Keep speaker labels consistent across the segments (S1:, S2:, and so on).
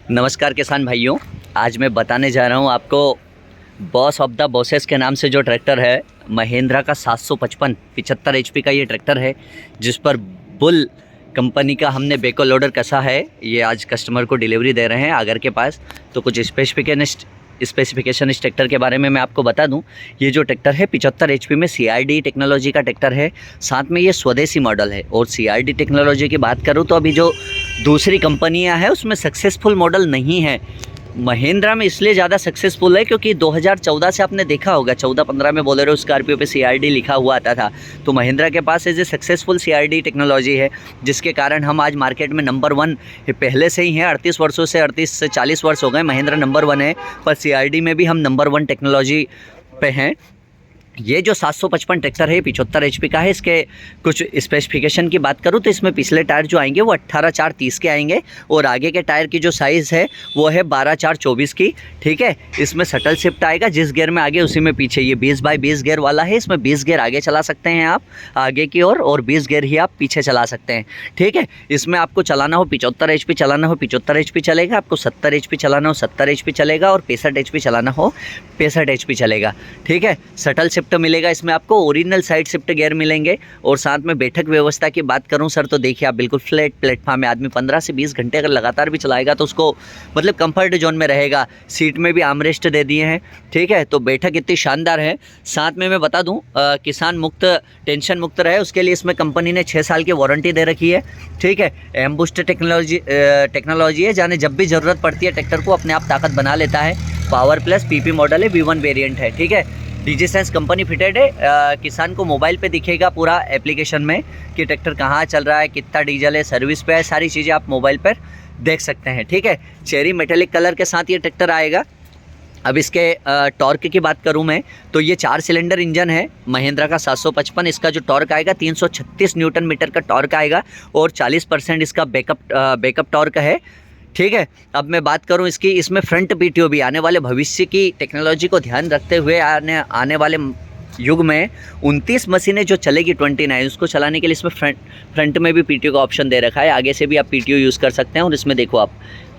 S1: नमस्कार किसान भाइयों, आज मैं बताने जा रहा हूँ आपको बॉस ऑफ द बॉसेस के नाम से जो ट्रैक्टर है महिंद्रा का 755 75 एचपी का ये ट्रैक्टर है, जिस पर बुल कंपनी का हमने बेको लोडर कसा है। ये आज कस्टमर को डिलीवरी दे रहे हैं आगर के पास। तो कुछ स्पेसिफिकेशन इस ट्रैक्टर के बारे में मैं आपको बता दूं। ये जो ट्रैक्टर है 75 एचपी में CRD टेक्नोलॉजी का ट्रैक्टर है, साथ में ये स्वदेशी मॉडल है। और CRD टेक्नोलॉजी की बात करूं तो अभी जो दूसरी कंपनियां हैं उसमें सक्सेसफुल मॉडल नहीं है। महिंद्रा में इसलिए ज़्यादा सक्सेसफुल है क्योंकि 2014 से आपने देखा होगा 14-15 में बोलेरो स्कॉर्पियो पे CRD लिखा हुआ आता था। तो महिंद्रा के पास as a successful CRD technology है, जिसके कारण हम आज मार्केट में नंबर 1 पहले से ही हैं। 38 वर्षों से 38 से 40 वर्ष हो गए महिंद्रा नंबर 1 है, पर CRD में भी हम नंबर 1 टेक्नोलॉजी पे हैं। ये जो 755 ट्रैक्टर है 75 एचपी का है। इसके कुछ स्पेसिफिकेशन की बात करूँ तो इसमें पिछले टायर जो आएंगे वो 18/4-30 के आएंगे और आगे के टायर की जो साइज़ है वो है 12/4-24 की। ठीक है, इसमें शटल शिफ्ट आएगा, जिस गियर में आगे उसी में पीछे। ये 20/20 गियर वाला है। इसमें 20 गियर आगे चला सकते हैं आप आगे की ओर, और 20 गियर ही आप पीछे चला सकते हैं। ठीक है, इसमें आपको चलाना हो 75 एचपी चलाना हो 75 एचपी चलेगा, आपको 70 एचपी चलाना हो 70 एचपी चलेगा, और 65 एचपी चलाना हो 65 एचपी चलेगा। ठीक है, शटल शिफ्ट मिलेगा, इसमें आपको ओरिजिनल साइड शिफ्ट गियर मिलेंगे। और साथ में बैठक व्यवस्था की बात करूं सर तो देखिए आप बिल्कुल फ्लैट प्लेटफॉर्म में आदमी 15 से 20 घंटे अगर लगातार भी चलाएगा तो उसको मतलब कंफर्ट जोन में रहेगा। सीट में भी आर्मरेस्ट दे दिए हैं। ठीक है, तो बैठक इतनी शानदार है। साथ में मैं बता दूं किसान मुक्त टेंशन मुक्त रहे उसके लिए इसमें कंपनी ने 6 साल की वारंटी दे रखी है। ठीक है, एम बूस्ट टेक्नोलॉजी है, जाने जब भी ज़रूरत पड़ती है ट्रैक्टर को अपने आप ताकत बना लेता है। पावर प्लस PP मॉडल है, V1 वेरिएंट है। ठीक है, DigiSense कंपनी फिटेड है। किसान को मोबाइल पे दिखेगा पूरा एप्लीकेशन में कि ट्रैक्टर कहाँ चल रहा है, कितना डीजल है, सर्विस पे है, सारी चीज़ें आप मोबाइल पर देख सकते हैं। ठीक है, चेरी मेटेलिक कलर के साथ ये ट्रैक्टर आएगा। अब इसके टॉर्क की बात करूं मैं तो ये 4 सिलेंडर इंजन है महिंद्रा का 755। इसका जो टॉर्क आएगा 336 न्यूटन मीटर का टॉर्क आएगा और 40% इसका बैकअप टॉर्क है। ठीक है, अब मैं बात करूं इसकी, इसमें फ्रंट PTO भी आने वाले भविष्य की टेक्नोलॉजी को ध्यान रखते हुए आने वाले युग में 29 मशीनें जो चलेगी 29 उसको चलाने के लिए इसमें फ्रंट में भी PTO का ऑप्शन दे रखा है। आगे से भी आप PTO यूज़ कर सकते हैं और इसमें देखो आप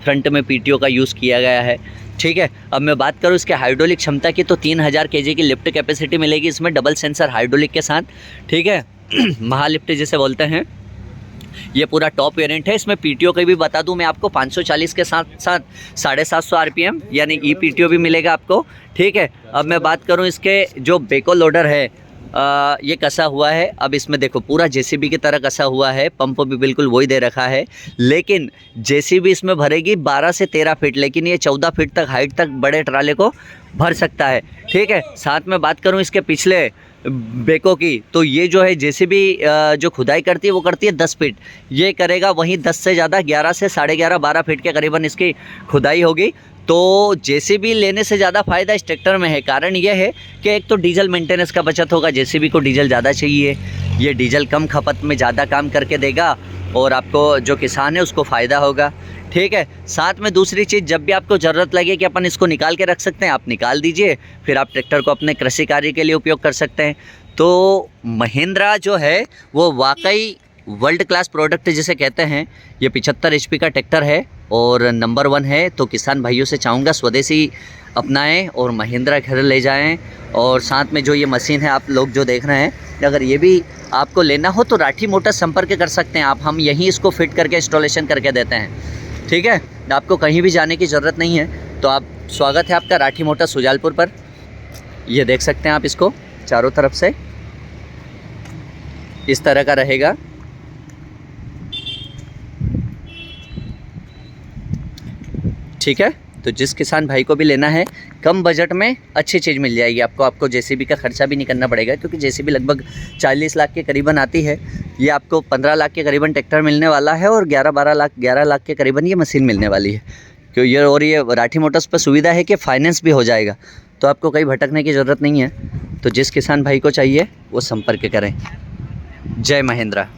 S1: फ्रंट में PTO का यूज़ किया गया है। ठीक है, अब मैं बात करूँ इसके हाइड्रोलिक क्षमता की तो 3000 kg की लिफ्ट कैपेसिटी मिलेगी इसमें डबल सेंसर हाइड्रोलिक के साथ। ठीक है, महालिफ्ट जिसे बोलते हैं, ये पूरा टॉप वेरिएंट है। इसमें PTO का भी बता दूं मैं आपको 540 के साथ साथ 750 RPM यानी PTO भी मिलेगा आपको। ठीक है, अब मैं बात करूं इसके जो बेको लोडर है ये कसा हुआ है। अब इसमें देखो पूरा JCB की तरह कसा हुआ है, पंप भी बिल्कुल वही दे रखा है, लेकिन JCB इसमें भरेगी 12 से 13 फीट, लेकिन ये 14 फीट तक हाइट तक बड़े ट्राले को भर सकता है। ठीक है, साथ में बात करूं इसके पिछले बेको की तो ये जो है JCB जो खुदाई करती है वो करती है 10 फीट, ये करेगा वहीं 10 से ज़्यादा 11 से 11.5 12 फीट के करीबन इसकी खुदाई होगी। तो JCB लेने से ज़्यादा फ़ायदा इस ट्रैक्टर में है। कारण ये है कि एक तो डीजल मेंटेनेंस का बचत होगा, JCB को डीजल ज़्यादा चाहिए, ये डीजल कम खपत में ज़्यादा काम करके देगा और आपको जो किसान है उसको फ़ायदा होगा। ठीक है, साथ में दूसरी चीज़, जब भी आपको ज़रूरत लगे कि अपन इसको निकाल के रख सकते हैं आप निकाल दीजिए, फिर आप ट्रैक्टर को अपने कृषि कार्य के लिए उपयोग कर सकते हैं। तो महिंद्रा जो है वो वाकई वर्ल्ड क्लास प्रोडक्ट जिसे कहते हैं। ये 75 एचपी का ट्रैक्टर है और नंबर 1 है। तो किसान भाइयों से चाहूँगा स्वदेशी अपनाएं और महिंद्रा घर ले जाएं। और साथ में जो ये मशीन है आप लोग जो देख रहे हैं, अगर ये भी आपको लेना हो तो राठी मोटर्स संपर्क कर सकते हैं आप, हम यहीं इसको फिट करके इंस्टॉलेशन करके देते हैं। ठीक है, आपको कहीं भी जाने की ज़रूरत नहीं है। तो आप स्वागत है आपका राठी मोटर्स सुजालपुर पर। ये देख सकते हैं आप इसको चारों तरफ से इस तरह का रहेगा। ठीक है, तो जिस किसान भाई को भी लेना है कम बजट में अच्छी चीज़ मिल जाएगी आपको JCB का खर्चा भी नहीं करना पड़ेगा, क्योंकि JCB लगभग 40 लाख के करीबन आती है। ये आपको 15 लाख के करीबन ट्रैक्टर मिलने वाला है और 11 लाख के करीबन ये मशीन मिलने वाली है। क्यों ये राठी मोटर्स पर सुविधा है कि फाइनेंस भी हो जाएगा, तो आपको कहीं भटकने की ज़रूरत नहीं है। तो जिस किसान भाई को चाहिए वो संपर्क करें। जय महिंद्रा।